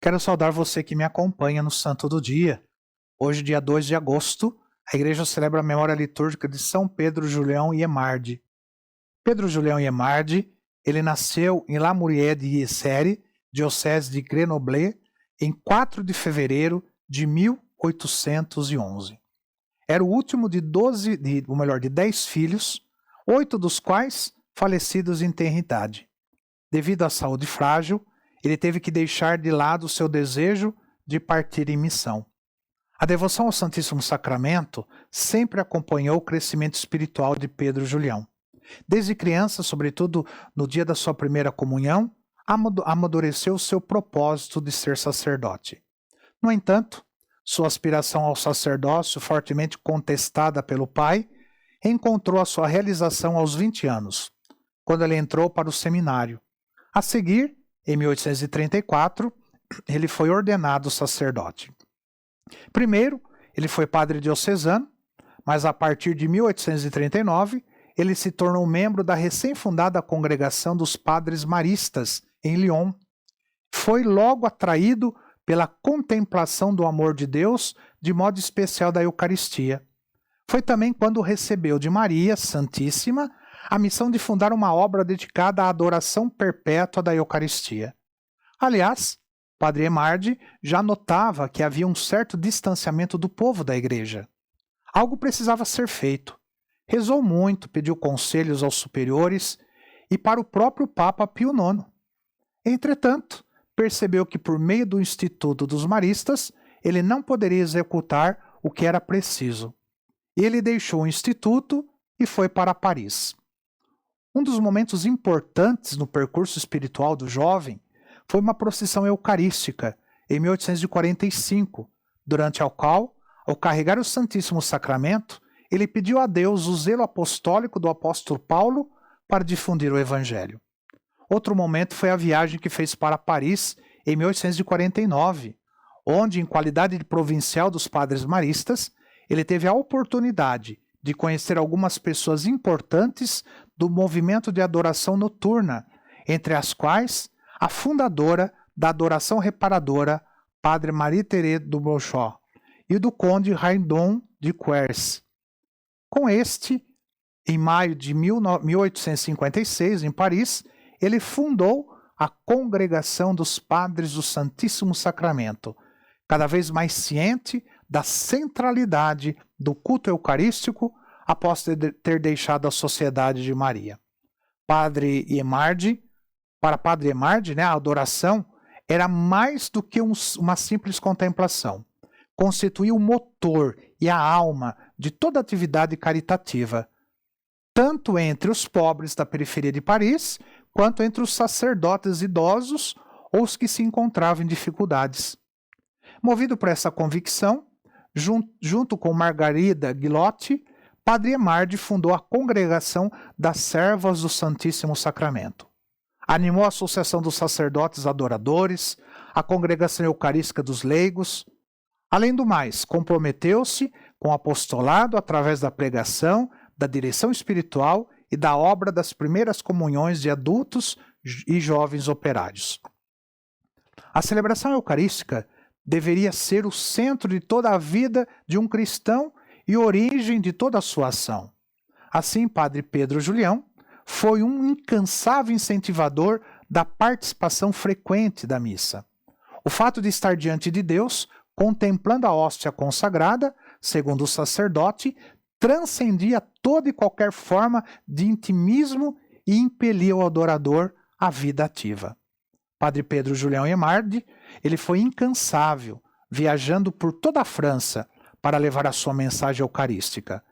Quero saudar você que me acompanha no Santo do Dia. Hoje, dia 2 de agosto, a igreja celebra a memória litúrgica de São Pedro Julião e Emarde. Pedro Julião e Emarde, ele nasceu em La Murier de Issere, diocese de Grenoble, em 4 de fevereiro de 1811. Era o último de 10 filhos, 8 dos quais falecidos em tenra idade. Devido à saúde frágil, ele teve que deixar de lado o seu desejo de partir em missão. A devoção ao Santíssimo Sacramento sempre acompanhou o crescimento espiritual de Pedro Julião. Desde criança, sobretudo no dia da sua primeira comunhão, amadureceu o seu propósito de ser sacerdote. No entanto, sua aspiração ao sacerdócio, fortemente contestada pelo pai, encontrou a sua realização aos 20 anos, quando ele entrou para o seminário. A seguir, em 1834, ele foi ordenado sacerdote. Primeiro, ele foi padre diocesano, mas a partir de 1839, ele se tornou membro da recém-fundada Congregação dos Padres Maristas, em Lyon. Foi logo atraído pela contemplação do amor de Deus, de modo especial da Eucaristia. Foi também quando recebeu de Maria Santíssima a missão de fundar uma obra dedicada à adoração perpétua da Eucaristia. Aliás, Padre Emarde já notava que havia um certo distanciamento do povo da igreja. Algo precisava ser feito. Rezou muito, pediu conselhos aos superiores e para o próprio Papa Pio IX. Entretanto, percebeu que por meio do Instituto dos Maristas, ele não poderia executar o que era preciso. Ele deixou o Instituto e foi para Paris. Um dos momentos importantes no percurso espiritual do jovem foi uma procissão eucarística, em 1845, durante a qual, ao carregar o Santíssimo Sacramento, ele pediu a Deus o zelo apostólico do apóstolo Paulo para difundir o Evangelho. Outro momento foi a viagem que fez para Paris, em 1849, onde, em qualidade de provincial dos Padres Maristas, ele teve a oportunidade de conhecer algumas pessoas importantes do movimento de adoração noturna, entre as quais a fundadora da adoração reparadora, Padre Marie-Thérèse du Bouchot, e do conde Raymond de Quers. Com este, em maio de 1856, em Paris, ele fundou a Congregação dos Padres do Santíssimo Sacramento, cada vez mais ciente da centralidade do culto eucarístico após ter deixado a Sociedade de Maria. Para Padre Emarde, a adoração era mais do que uma simples contemplação. Constituía o motor e a alma de toda atividade caritativa, tanto entre os pobres da periferia de Paris, quanto entre os sacerdotes idosos ou os que se encontravam em dificuldades. Movido por essa convicção, junto com Margarida Guillotti, Padre Emarde fundou a Congregação das Servas do Santíssimo Sacramento. Animou a Associação dos Sacerdotes Adoradores, a Congregação Eucarística dos Leigos. Além do mais, comprometeu-se com o apostolado através da pregação, da direção espiritual e da obra das primeiras comunhões de adultos e jovens operários. A celebração eucarística deveria ser o centro de toda a vida de um cristão e origem de toda a sua ação. Assim, Padre Pedro Julião foi um incansável incentivador da participação frequente da missa. O fato de estar diante de Deus, contemplando a hóstia consagrada, segundo o sacerdote, transcendia toda e qualquer forma de intimismo e impelia o adorador à vida ativa. Padre Pedro Julião Emarde, ele foi incansável, viajando por toda a França para levar a sua mensagem eucarística.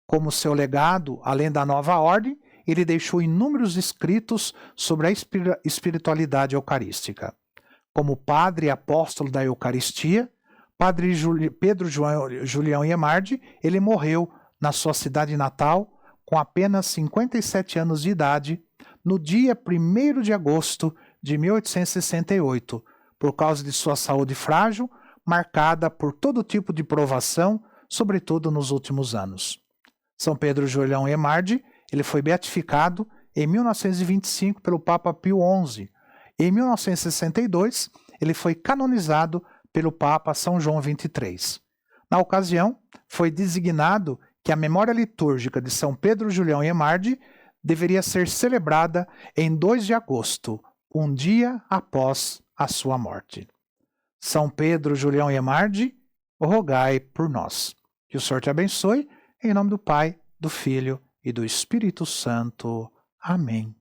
Como seu legado, além da nova ordem, ele deixou inúmeros escritos sobre a espiritualidade eucarística. Como padre e apóstolo da Eucaristia, Padre Pedro Julião Emarde, ele morreu na sua cidade natal com apenas 57 anos de idade, no dia 1º de agosto de 1868, por causa de sua saúde frágil, marcada por todo tipo de provação, sobretudo nos últimos anos. São Pedro Julião Emarde, ele foi beatificado em 1925 pelo Papa Pio XI. Em 1962, ele foi canonizado pelo Papa São João XXIII. Na ocasião, foi designado que a memória litúrgica de São Pedro Julião e Emarde deveria ser celebrada em 2 de agosto, um dia após a sua morte. São Pedro Julião e Emarde, rogai por nós. Que o Senhor te abençoe, em nome do Pai, do Filho e do Espírito Santo. Amém.